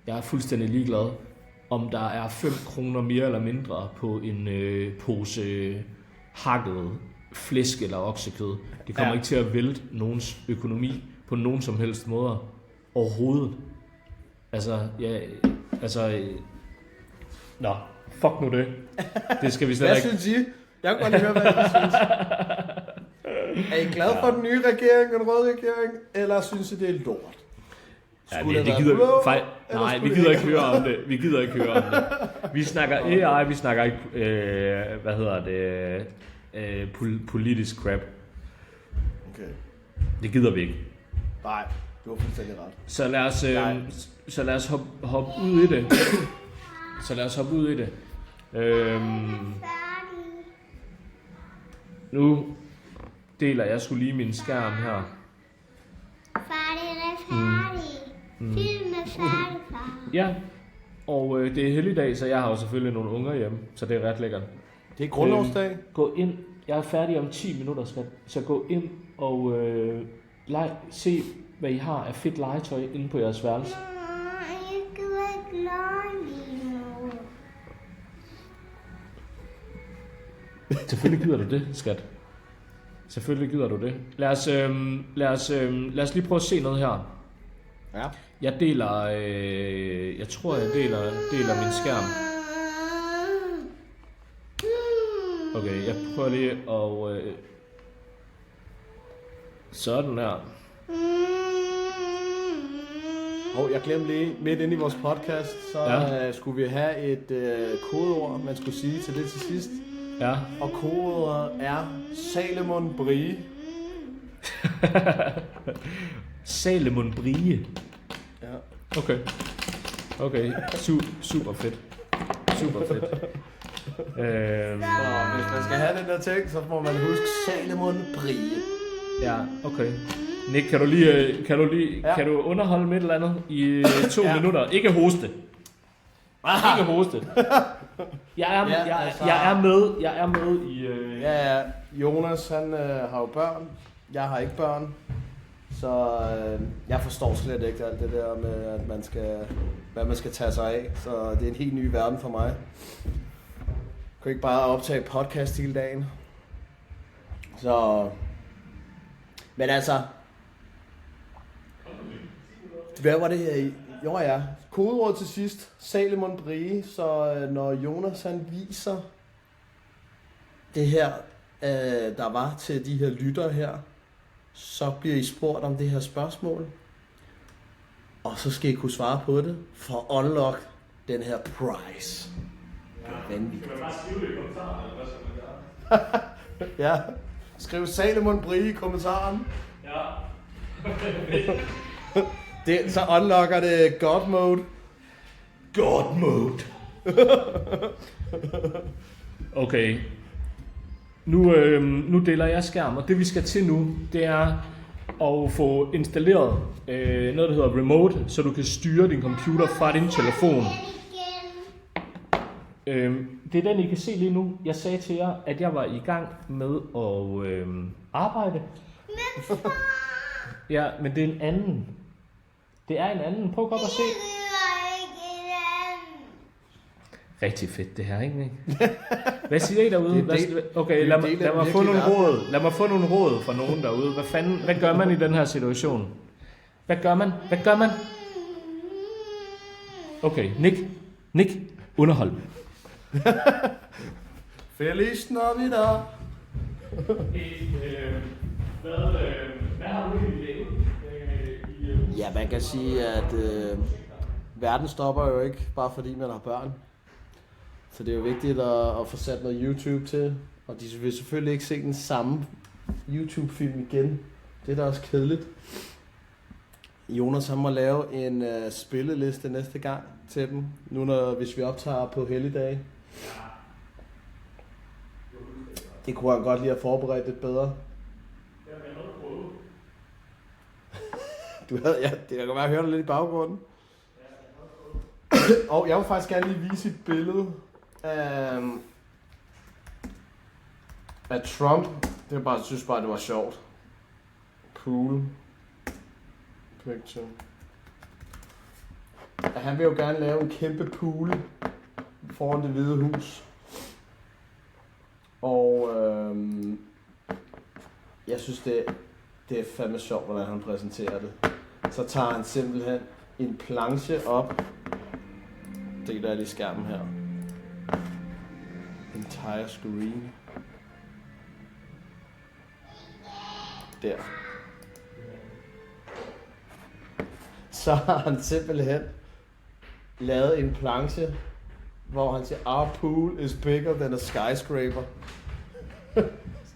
Jeg er fuldstændig ligeglad, om der er 5 kroner mere eller mindre på en pose hakket flæsk eller oksekød. Det kommer ikke til at vælte nogens økonomi på nogen som helst måder overhovedet. Nå, fuck nu det. Det skal vi slet ikke. Hvad synes I? Jeg kan godt lige høre, hvad I synes. Er I glad for den nye regering, den røde regering, eller synes I, det er lort? Nej, vi gider ikke høre om det. Vi snakker AI, vi snakker ikke, politisk crap. Okay. Det gider vi ikke. Nej, du har fuldstændig ret. Så lad os hoppe ud i det. Nu deler jeg sgu lige min skærm her. Far, den er færdig. Filmen er færdig, far. Ja, og det er helligdag, så jeg har jo selvfølgelig nogle unger hjemme, så det er ret lækkert. Det er grundlovsdag. Gå ind. Jeg er færdig om 10 minutter, så gå ind og se, hvad I har af fedt legetøj inde på jeres værelse. Jeg gider ikke lege lige nu. Selvfølgelig gider du det, skat. Selvfølgelig gider du det. Lad os lige prøve at se noget her. Ja. Jeg deler, jeg tror jeg deler min skærm. Okay, jeg prøver lige at sådan her. Jeg glemte lige, midt inde i vores podcast, så skulle vi have et kodeord, man skulle sige til det til sidst. Ja. Og kodeordet er Salomon Brie. Salomon Brie. Ja. Okay. Super fedt. Hvis man skal have den der ting, så må man huske Salomon Brie. Ja, okay. Nick, kan du underholde med et eller andet i 2 minutter? Ikke hoste. Ikke hoste. Jeg er med i... Ja, Jonas han har jo børn. Jeg har ikke børn. Så jeg forstår slet ikke alt det der med, at hvad man skal tage sig af. Så det er en helt ny verden for mig. Jeg kan ikke bare optage podcast hele dagen. Så... Men altså... Hvad var det her? Jo ja, kodeord til sidst. Salomon Brie. Så når Jonas han viser det her, der var til de her lyttere her, så bliver I spurgt om det her spørgsmål. Og så skal I kunne svare på det for at unlock den her prize. Det er vanvittigt. Kan man bare skrive det i kommentaren, eller hvad skal man gøre? Ja, skriv Salomon Brie i kommentaren. Ja. Så unlocker det God Mode. God Mode. Okay. Nu deler jeg skærm, og det vi skal til nu, det er og få installeret noget, der hedder remote, så du kan styre din computer fra din telefon. Det er den, I kan se lige nu. Jeg sagde til jer, at jeg var i gang med at arbejde. Ja, men det er en anden. Det er en anden. Prøv godt at se. Rigtig fedt det her, ikke? Hvad siger I derude? Okay, lad mig få nogle råd fra nogen derude. Hvad gør man i den her situation? Hvad gør man? Okay, Nick, underhold. Feliz Navidad. Hvad har du i dag? Ja, man kan sige, at verden stopper jo ikke, bare fordi man har børn. Så det er jo vigtigt at få sat noget YouTube til. Og de vil selvfølgelig ikke se den samme YouTube-film igen. Det er da også kedeligt. Jonas han må lave en spilleliste næste gang til dem. Nu hvis vi optager på helligdage. Det kunne jeg godt lige have forberedt lidt bedre. Det kan godt være, at jeg hører dig lidt i baggrunden. Og jeg vil faktisk gerne lige vise et billede af Trump. Jeg synes bare, det var sjovt. Pool. Picture. Han vil jo gerne lave en kæmpe pool foran Det Hvide Hus. Og jeg synes, det er fandme sjovt, hvordan han præsenterer det. Så tager han simpelthen en planche op. Deler jeg lige skærmen her. Entire screen. Der. Så har han simpelthen lavet en planche, hvor han siger, our pool is bigger than a skyscraper.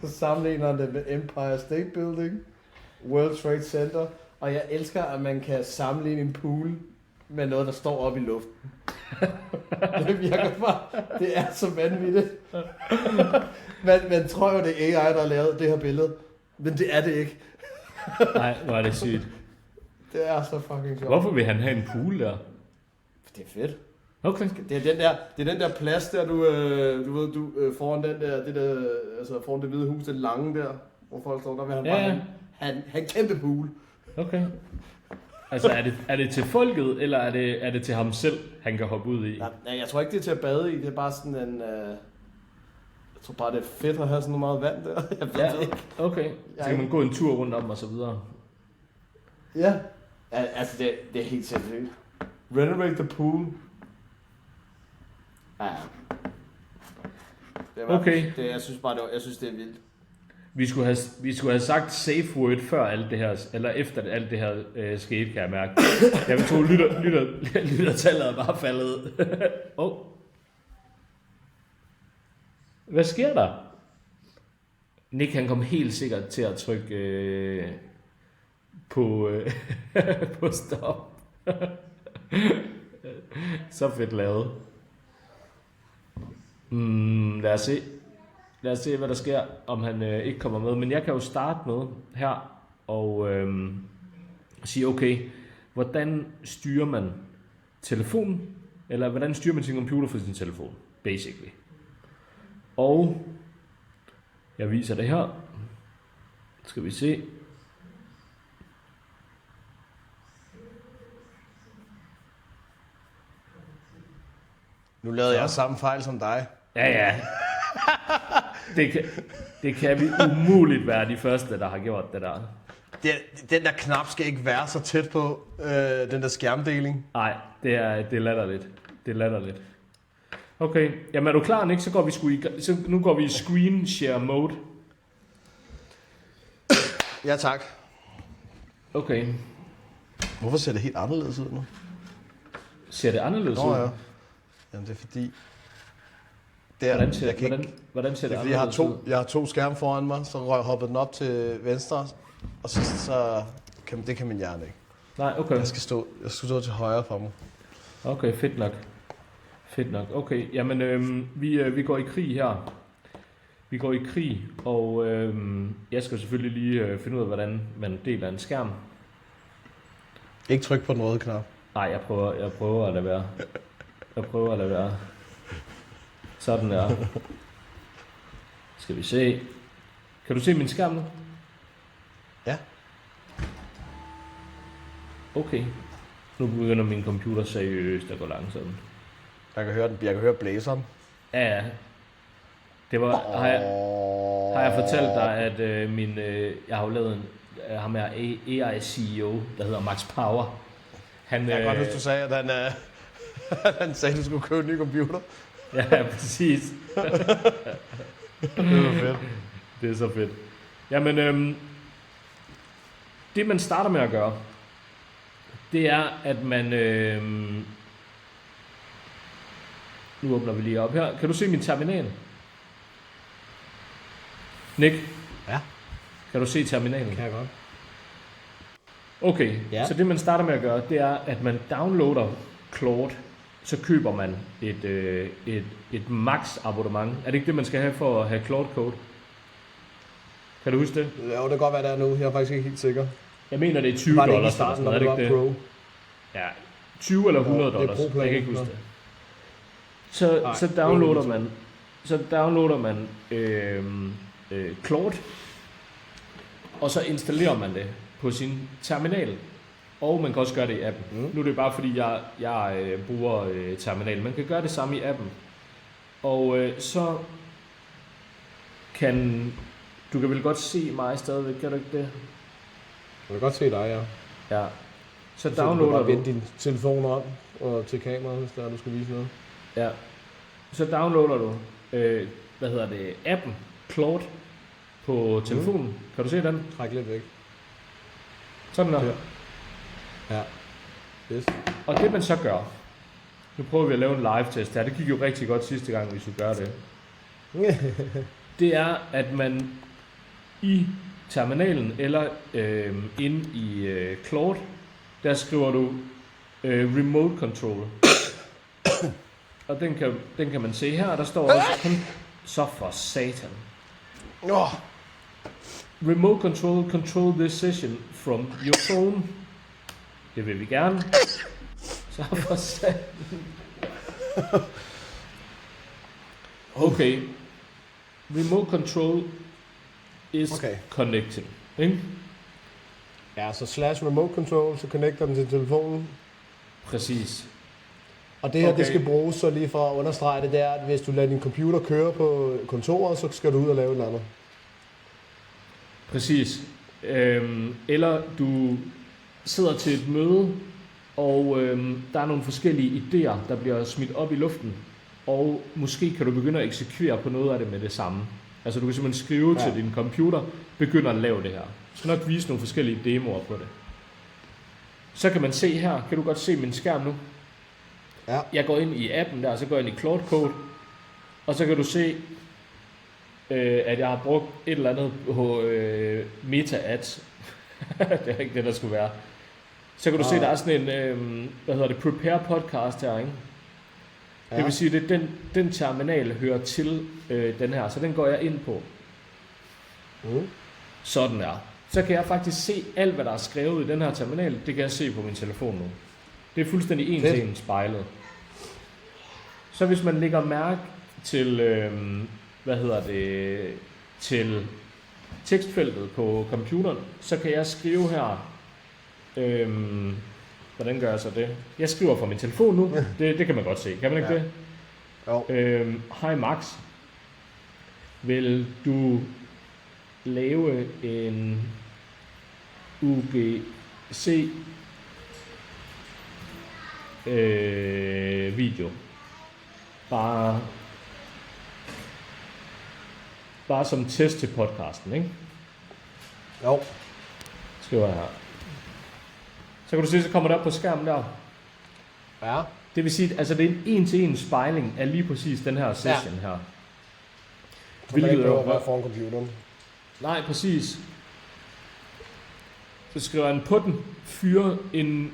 Så sammenligner han det med Empire State Building, World Trade Center, og jeg elsker, at man kan sammenligne en pool med noget, der står oppe i luften. Det virker bare, det er så vanvittigt. Man tror jo, det er AI, der har lavet det her billede, men det er det ikke. Nej, hvor er det sygt. Det er så fucking sjovt. Hvorfor vil han have en pool der? Det er fedt. Okay. Det er den der plads der, du ved, foran den der, altså foran Det Hvide Hus, den lange der, hvor folk står, der vil han bare have en kæmpe pool. Okay. Altså er det til folket, eller er det til ham selv, han kan hoppe ud i? Nej, jeg tror ikke, det er til at bade i. Det er bare sådan en... Jeg tror bare, det er fedt at have sådan noget meget vand der. Jeg ved det ikke. Okay. Så kan man gå en tur rundt om og så videre. Ja. Altså, det er helt sindssygt. Renovate the pool. Ja. Okay. Jeg synes bare, det er vildt. Vi skulle have sagt safe word før alt det her, eller efter alt det her skete, kan jeg mærke. Jeg vil tro, lyttertallet er bare faldet. Hvad sker der? Nick, han kom helt sikkert til at trykke på stop. Så fedt lavet. Lad os se, hvad der sker, om han ikke kommer med. Men jeg kan jo starte med her og sige, okay, hvordan styrer man telefonen, eller hvordan styrer man sin computer fra sin telefon, basically. Og jeg viser det her. Skal vi se. Nu lavede jeg samme fejl som dig. Ja. Det kan vi umuligt være de første, der har gjort det der. Den der knap skal ikke være så tæt på den der skærmdeling. Nej, det er latterligt. Okay, jamen er du klar, Nick? Så nu går vi i screen share mode. Ja, tak. Okay. Hvorfor ser det helt anderledes ud nu? Ser det anderledes ud? Ja. Jamen det er fordi... Hvordan ser det anderledes ud? Jeg har to skærme foran mig, så hoppede den op til venstre, og så det kan min hjerne ikke. Nej, okay. Jeg skal stå til højre for mig. Okay, fedt nok. Okay, jamen vi går i krig her. Vi går i krig, og jeg skal selvfølgelig lige finde ud af, hvordan man deler en skærm. Ikke tryk på den røde knap. Nej, jeg prøver at lade være. Sådan der. Skal vi se. Kan du se min skærm nu? Ja. Okay. Nu begynder min computer seriøst at gå langsomt. Jeg kan høre blæseren. Ja. Det var... Har jeg fortalt dig, at jeg har jo lavet ham her AI CEO, der hedder Max Power. Jeg kan godt huske, du sagde, at han sagde, at du skulle købe en ny computer. Ja, præcis. Det var fedt. Det er så fedt. Jamen, det man starter med at gøre, det er, at man... nu åbner vi lige op her. Kan du se min terminal? Nick? Ja. Kan du se terminalen? Kan jeg godt. Okay, ja. Så det man starter med at gøre, det er, at man downloader Claude, så køber man et max abonnement. Er det ikke det, man skal have for at have Claude Code? Kan du huske det? Ja, det kan godt være, der er nu. Jeg er faktisk ikke helt sikker. Jeg mener, det er $20. Var det ikke i starten, når det var Pro? Ja, 20 eller $100. Jeg kan ikke huske det. Så downloader man Claude, og så installerer man det på sin terminal. Og man kan også gøre det i appen. Nu er det bare fordi, jeg bruger terminal. Man kan gøre det samme i appen. Og så kan... Du kan vel godt se mig stadigvæk, kan du ikke det? Jeg kan godt se dig, ja. Ja. Så downloader du... vende din telefon om og til kameraet, hvis du skal vise noget. Ja. Så downloader du, appen Claude på telefonen. Kan du se den? Træk lidt væk. Sådan der. Ja. Yes. Og det man så gør, nu prøver vi at lave en live-test her, det gik jo rigtig godt sidste gang, hvis du gør det. Det er, at man i terminalen eller inde i Claude, der skriver du remote control. Og den kan man se her, og der står også så for satan. Remote control this session from your phone. Det vil vi gerne. Så for satan. Okay. Remote control is connecting. Ikke? Ja, så / remote control, så connecter den til telefonen. Præcis. Og det her, det skal bruges så lige for at understrege det, der, at hvis du lader din computer køre på kontoret, så skal du ud og lave noget andet. Præcis. Eller du sidder til et møde, og der er nogle forskellige idéer, der bliver smidt op i luften, og måske kan du begynde at eksekvere på noget af det med det samme. Altså du kan simpelthen skrive til din computer, begynder at lave det her. Jeg skal nok vise nogle forskellige demoer på det. Så kan man se her, kan du godt se min skærm nu? Ja. Jeg går ind i appen der, så går jeg ind i Claude Code, og så kan du se, at jeg har brugt et eller andet på Meta Ads. Det er ikke det, der skulle være. Så kan du se, der er sådan en, prepare podcast her, ikke? Ja. Det vil sige, at den terminal hører til den her, så den går jeg ind på. Sådan er. Så kan jeg faktisk se alt, hvad der er skrevet i den her terminal, det kan jeg se på min telefon nu. Det er fuldstændig en til en spejlet. Så hvis man lægger mærke til, til tekstfeltet på computeren, så kan jeg skrive her, hvordan gør jeg så det? Jeg skriver fra min telefon nu, det kan man godt se, kan man ikke det? Jo. Hej Max, vil du lave en UGC video? Bare som test til podcasten, ikke? Jo. Skriver jeg her. Så kan du se, så kommer det op på skærmen der. Ja. Det vil sige, altså det er en en-til-en spejling af lige præcis den her session her. Så man ikke behøver at være foran computeren. Nej, præcis. Så skriver han på den, fyre en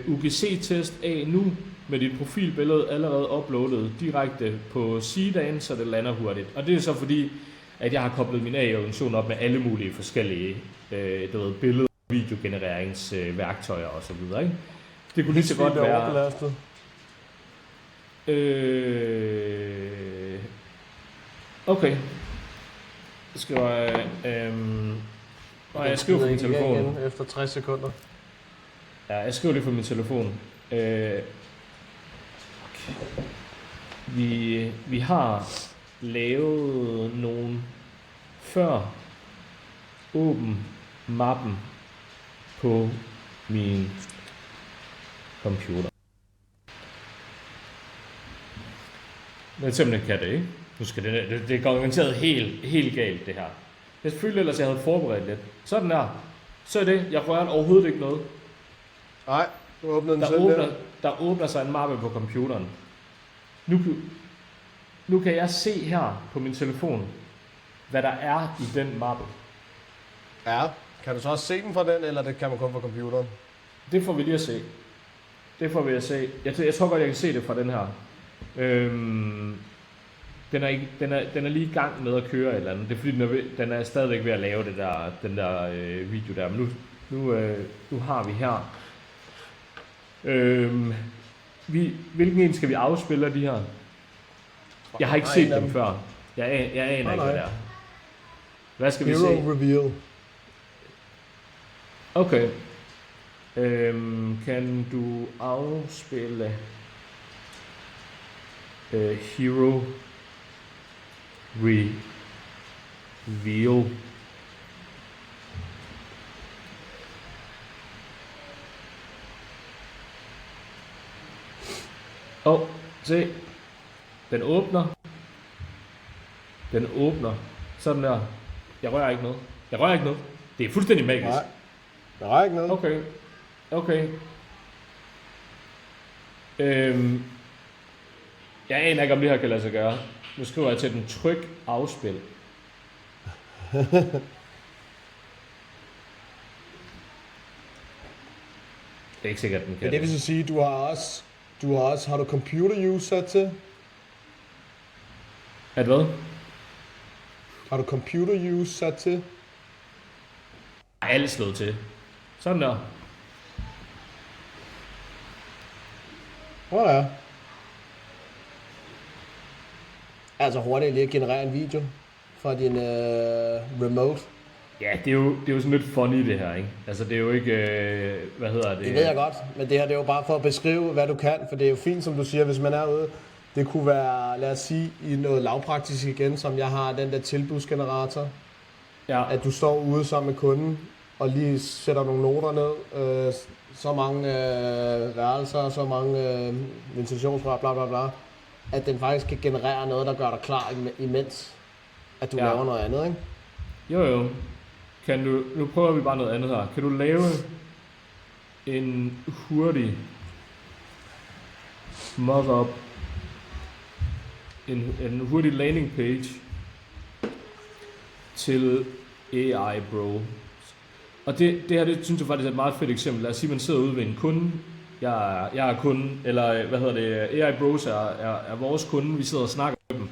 UGC-test af nu, med dit profilbillede allerede uploadet direkte på sidedagen, så det lander hurtigt. Og det er så fordi, at jeg har koblet min AI-organisation op med alle mulige forskellige billeder- og videogenereringsværktøjer og så videre. Ikke? Det kunne lige så godt være... Okay. Det skriver jeg... jeg skriver på min telefon. Efter 60 sekunder. Ja, jeg skriver det på min telefon. Okay. Vi har lavet nogle før åben mappen på min computer. Men simpelthen kan det, ikke? Nu skal det går garanteret helt galt, det her. Jeg følte ellers, jeg havde forberedt lidt. Sådan der. Så er det. Jeg rørte overhovedet ikke noget. Nej, du åbnede den selv. Der åbner sig en mappe på computeren. Nu kan jeg se her på min telefon, hvad der er i den mappe. Ja, kan du så også se den fra den, eller det kan man kun fra computeren? Det får vi lige at se. Jeg tror godt, jeg kan se det fra den her. Den er lige i gang med at køre et eller andet. Det er fordi, den er stadigvæk ved at lave den der video der. Men nu har vi her. Hvilken en skal vi afspille af de her? Jeg har ikke set dem før. Jeg aner ikke, hvad det er. Hvad skal vi se? Hero Reveal. Okay. Kan du afspille Hero Reveal? Se. Den åbner. Sådan der. Jeg rører ikke noget. Det er fuldstændig magisk. Nej. Der er ikke noget. Okay. Jeg aner ikke, om det her kan lade sig gøre. Nu skriver jeg til den tryk afspil. Det er ikke sikkert, den kan. Men det vil så sige, har du computer use sat til? At hvad? Har du computer use sat til? Alle slået til. Sådan der. Ja. Altså hurtigt lige at generere en video fra din remote. Ja, det er jo sådan lidt funny det her, ikke? Altså det er jo ikke, hvad hedder det? Det ved jeg godt, men det her det er jo bare for at beskrive, hvad du kan, for det er jo fint, som du siger, hvis man er ude. Det kunne være, lad os sige, i noget lavpraktisk igen, som jeg har den der tilbudsgenerator. Ja. At du står ude sammen med kunden, og lige sætter nogle noter ned. Så mange værelser, så mange ventilationsrør, bla bla bla. At den faktisk kan generere noget, der gør dig klar, imens at du laver noget andet, ikke? Jo. Nu prøver vi bare noget andet her. Kan du lave en hurtig mock-up, en hurtig landing page til AI Bro? Og det her, det synes jeg faktisk er et meget fedt eksempel. Lad os sige, at man sidder ude ved en kunde. Jeg er kunden, eller hvad hedder det, AI Bros er vores kunde. Vi sidder og snakker med dem,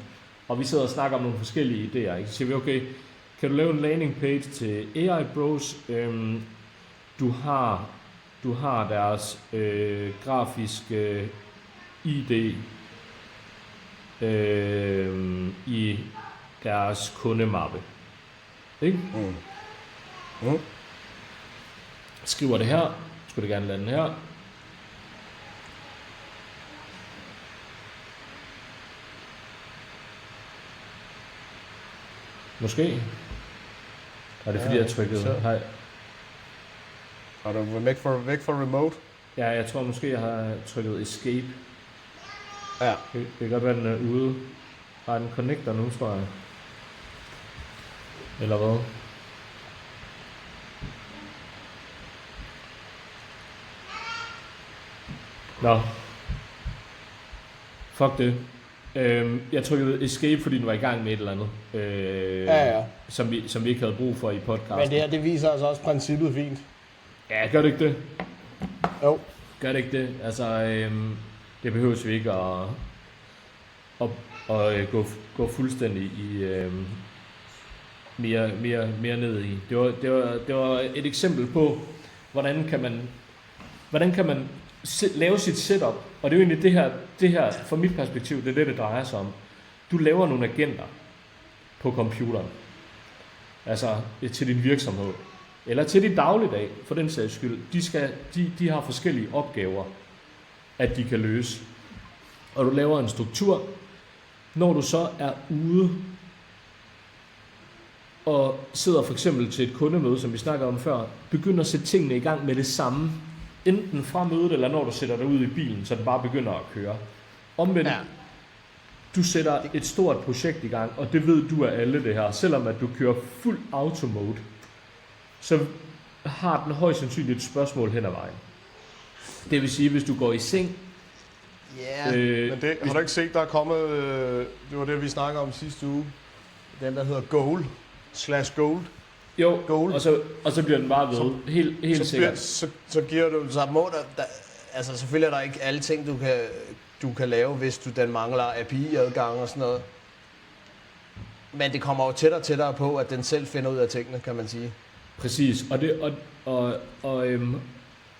og vi sidder og snakker om nogle forskellige idéer. Ikke? Så siger vi, okay, kan du lave en landing page til AI Bros? Du har deres grafiske ID i deres kundemappe. Ikke? Skriver det her. Skulle det gerne lande her. Måske. Er det fordi, jeg trykkede hej? Har du væk fra remote? Ja, jeg tror måske, jeg har trykket escape. Ja. Det kan godt være, den er ude. Har den connector nu, tror jeg. Eller hvad? Nå. Fuck det. Jeg trykkede escape, fordi den var i gang med et eller andet. Som vi ikke havde brug for i podcasten. Men det her, det viser altså også princippet fint. Ja, gør det ikke det? Jo. Gør det ikke det? Altså, Det behøves vi ikke at gå fuldstændig i mere ned i. Det var et eksempel på, hvordan kan man lave sit setup. Og det er jo egentlig det her fra mit perspektiv, det er det drejer sig om. Du laver nogle agenter på computeren. Altså til din virksomhed. Eller til din dagligdag, for den sags skyld. De har forskellige opgaver, at de kan løse. Og du laver en struktur. Når du så er ude og sidder for eksempel til et kundemøde, som vi snakkede om før, begynder at sætte tingene i gang med det samme. Enten fra mødet, eller når du sætter dig ud i bilen, så den bare begynder at køre. Omvendt, du sætter et stort projekt i gang, og det ved du af alle det her. Selvom at du kører fuld automode, så har den højst sandsynligt et spørgsmål hen ad vejen. Det vil sige, hvis du går i seng. Men det har du ikke set, der er kommet, det var det, vi snakkede om sidste uge, den der hedder Goal/Gold. Jo, Goal. Og så bliver den bare ved, helt sikkert. Så giver du, så må der, altså selvfølgelig er der ikke alle ting, du kan lave, hvis du den mangler API-adgang og sådan noget. Men det kommer jo tættere på, at den selv finder ud af tingene, kan man sige. Præcis,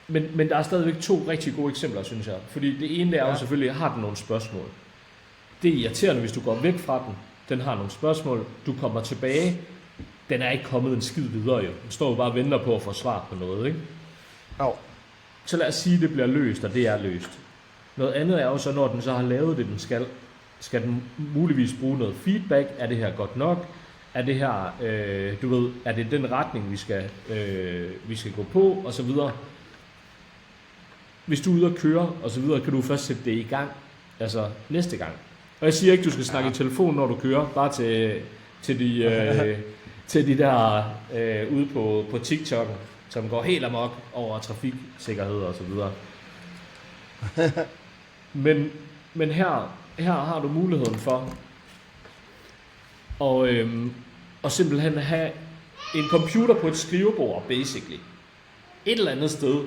men der er stadigvæk 2 rigtig gode eksempler, synes jeg. Fordi det ene er jo selvfølgelig, har den nogle spørgsmål. Det er irriterende, hvis du går væk fra den. Den har nogle spørgsmål. Du kommer tilbage. Den er ikke kommet en skid videre, jo. Den står jo bare og venter på at få svar på noget, ikke? Jo. Så lad os sige, at det bliver løst, og det er løst. Noget andet er jo så, når den så har lavet det, den skal den muligvis bruge noget feedback. Er det her godt nok? Er det her, er det den retning, vi skal gå på, og så videre. Hvis du er ude at køre, og så videre, kan du først sætte det i gang, altså næste gang. Og jeg siger ikke, du skal snakke i telefon, når du kører, bare til de der ude på TikTok, som går helt amok over trafiksikkerhed og så videre. Men her har du muligheden for at simpelthen have en computer på et skrivebord, basically. Et eller andet sted.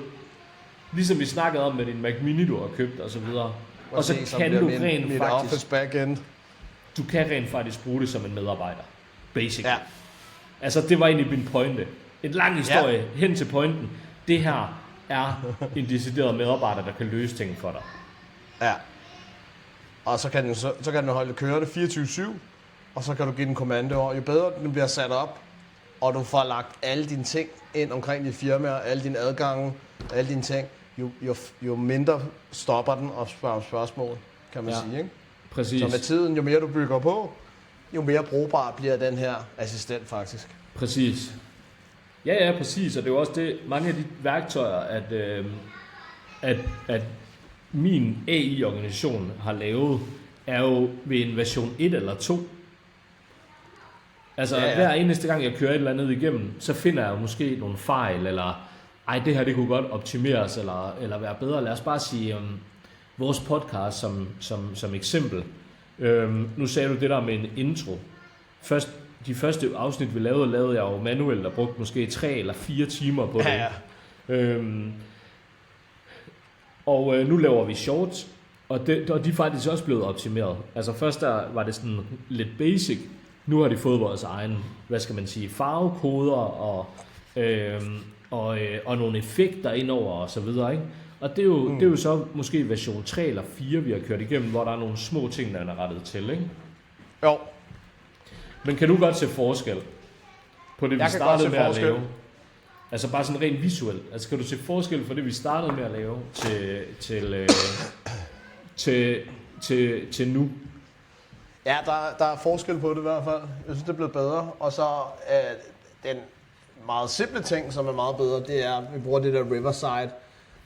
Ligesom vi snakkede om med din Mac Mini, du har købt og så videre. Og så kan du rent faktisk bruge det som en medarbejder. Basically. Ja. Altså, det var egentlig min pointe. En lang historie hen til pointen. Det her er en decideret medarbejder, der kan løse ting for dig. Ja. Og så kan den holde kørende 24/7, og så kan du give den kommando. Jo bedre den bliver sat op, og du får lagt alle dine ting ind omkring dit firma, alle dine adgange, alle dine ting, jo mindre stopper den og spørger om spørgsmål, kan man sige, ikke? Præcis. Så med tiden, jo mere du bygger på, jo mere brugbar bliver den her assistent faktisk. Præcis. Ja, præcis. Og det er jo også det, mange af de værktøjer, at min AI-organisation har lavet, er jo ved en version 1 eller 2. Altså, hver eneste gang, jeg kører et eller andet igennem, så finder jeg måske nogle fejl, eller det her, det kunne godt optimeres, eller være bedre. Lad os bare sige vores podcast som eksempel. Nu sagde du det der med en intro. De første afsnit, vi lavede jeg jo manuelt, og brugte måske 3 eller 4 timer på det. Ja. Nu laver vi shorts, og de er faktisk også blevet optimeret. Altså først der var det sådan lidt basic. Nu har de fået vores egen, farvekoder og nogle effekter indover og så videre, ikke? Og det er jo så måske version 3 eller 4, vi har kørt igennem, hvor der er nogle små ting, der er rettet til, ikke? Jo. Men kan du godt se forskel på det, vi startede med at lave? Altså bare sådan rent visuelt. Altså kan du se forskel på det, vi startede med at lave til nu? Ja, der er forskel på det i hvert fald. Jeg synes, det er blevet bedre. Og så den meget simple ting, som er meget bedre, det er, at vi bruger det der Riverside,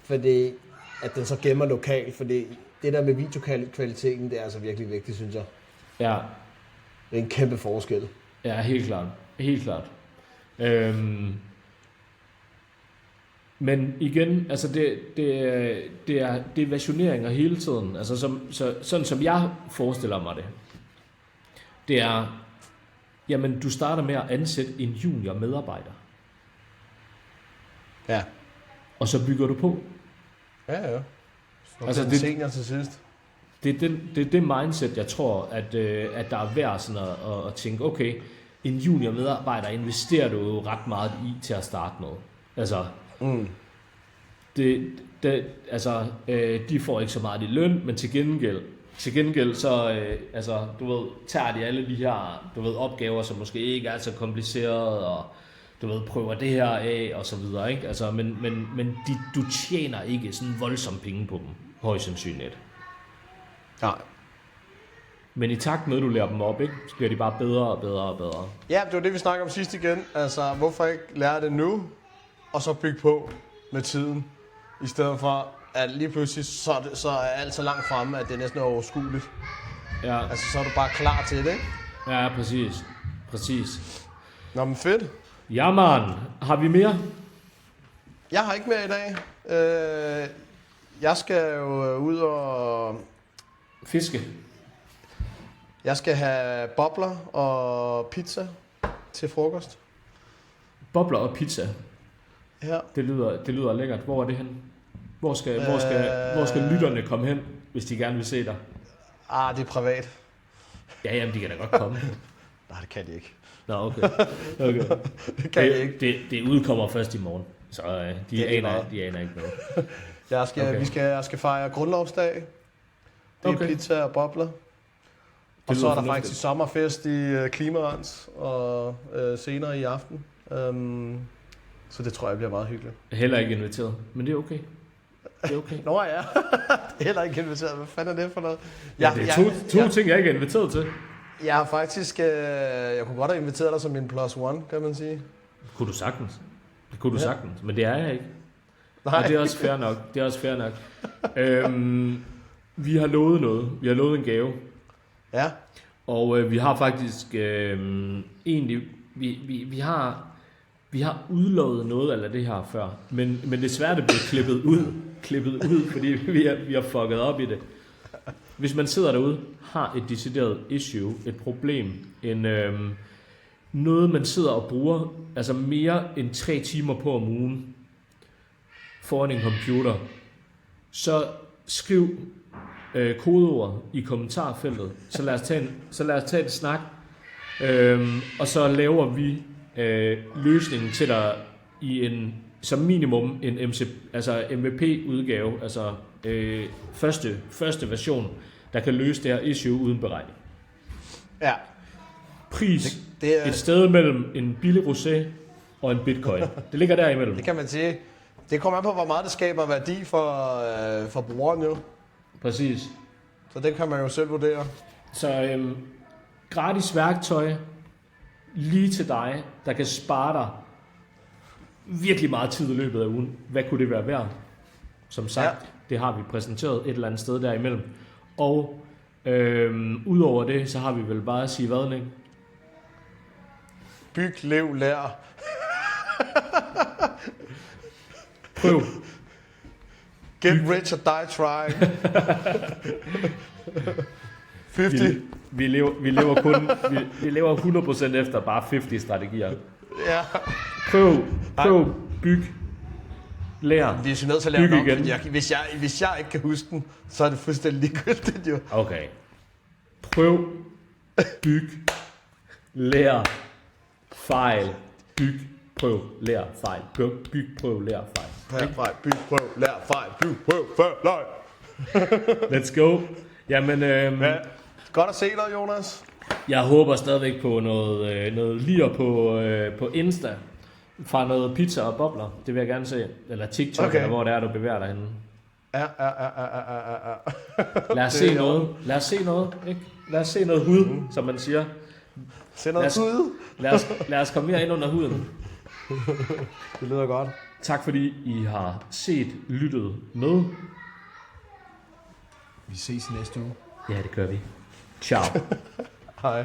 fordi at den så gemmer lokalt, fordi det der med videokvaliteten, det er altså virkelig vigtigt, synes jeg. Ja. Det er en kæmpe forskel. Ja, helt klart. Helt klart. Men igen, altså det er versioneringer hele tiden. Altså sådan som jeg forestiller mig det, det er, jamen du starter med at ansætte en junior medarbejder. Ja. Og så bygger du på. Ja. Altså det senior til sidst. Det er det mindset, jeg tror, at der er værd sådan at tænke, okay, en junior medarbejder investerer du jo ret meget i til at starte med. Altså, de får ikke så meget i løn, men til gengæld så, du ved, tager de alle de her, du ved, opgaver, som måske ikke er så komplicerede, og du ved, prøver det her af, og så videre, ikke? Altså, men du tjener ikke sådan voldsomme penge på dem, højst sandsynligt. Nej. Men i takt med, at du lærer dem op, ikke, så bliver de bare bedre og bedre og bedre. Ja, det var det, vi snakkede om sidst igen. Altså, hvorfor ikke lære det nu, og så bygge på med tiden, i stedet for, at lige pludselig, så er alt så langt fremme, at det er næsten overskueligt. Ja. Altså, så er du bare klar til det, ikke? Ja, præcis. Nå, men fedt. Ja, man. Har vi mere? Jeg har ikke mere i dag. Jeg skal jo ud og... Fiske. Jeg skal have bobler og pizza til frokost. Bobler og pizza. Ja. Det lyder lækkert. Hvor er det hen? Hvor skal lytterne komme hen, hvis de gerne vil se dig? Det er privat. Ja, jamen, de kan da godt komme. Nej, det kan de ikke. Nå, okay. Det kan de ikke. Det udkommer først i morgen, så de aner ikke noget. Jeg skal fejre grundlovsdag. Det er pizza og bobler. Og så er der faktisk sommerfest i Klimarens og senere i aften. Så det tror jeg bliver meget hyggeligt. Heller ikke inviteret, men det er okay. Nå ja, heller ikke inviteret. Hvad fanden er det for noget? Det er to ting, jeg ikke er inviteret til. Jeg har faktisk... jeg kunne godt have inviteret dig som min plus one, kan man sige. Kunne du sagtens. Det kunne du sagtens, men det er jeg ikke. Nej. Og det er også fair nok. Vi har lovet noget. Vi har lovet en gave. Ja. Og vi har faktisk egentlig... Vi har udlovet noget af det her før, men desværre det bliver klippet ud, fordi vi har fucket op i det. Hvis man sidder derude, har et decideret issue, et problem, noget man sidder og bruger, altså mere end 3 timer på om ugen, foran en computer, så skriv kodeord i kommentarfeltet, så lad os tage en snak, og så laver vi løsningen til dig i som minimum en MVP-udgave, altså første version, der kan løse det her issue uden beregning. Ja. Pris det er et sted mellem en billig rosé og en bitcoin. Det ligger derimellem. Det kan man sige. Det kommer an på, hvor meget det skaber værdi for brugeren jo. Præcis. Så det kan man jo selv vurdere. Så gratis værktøj lige til dig, der kan spare dig virkelig meget tid i løbet af ugen. Hvad kunne det være værd? Som sagt, det har vi præsenteret et eller andet sted derimellem. Og udover det, så har vi vel bare at sige hvad, ikke? Byg, lev, lær. Prøv. Get rich or die trying. 50. Vi lever 100% efter bare 50 strategier. Ja. Prøv, byg, lær, Vi er nødt til at lave den om, hvis jeg ikke kan huske den, så er det fuldstændig ligegyldigt jo. Okay. Prøv, byg, lær, fejl, byg, prøv, lær, fejl. Byg, prøv, lær, fejl. Fejl, byg, prøv, lær, fejl, byg, prøv, fejl. Let's go. Jamen, godt at se dig, Jonas. Jeg håber stadigvæk på noget lir på Insta fra noget pizza og bobler. Det vil jeg gerne se. Eller TikTok, okay. Eller hvor det er, du bevæger dig henne. Ja. Lad os se noget, ikke? Lad os se noget hud, som man siger. Se noget hud? Lad os komme mere ind under huden. Det lyder godt. Tak fordi I har lyttet med. Vi ses næste uge. Ja, det gør vi. Ciao. Hej.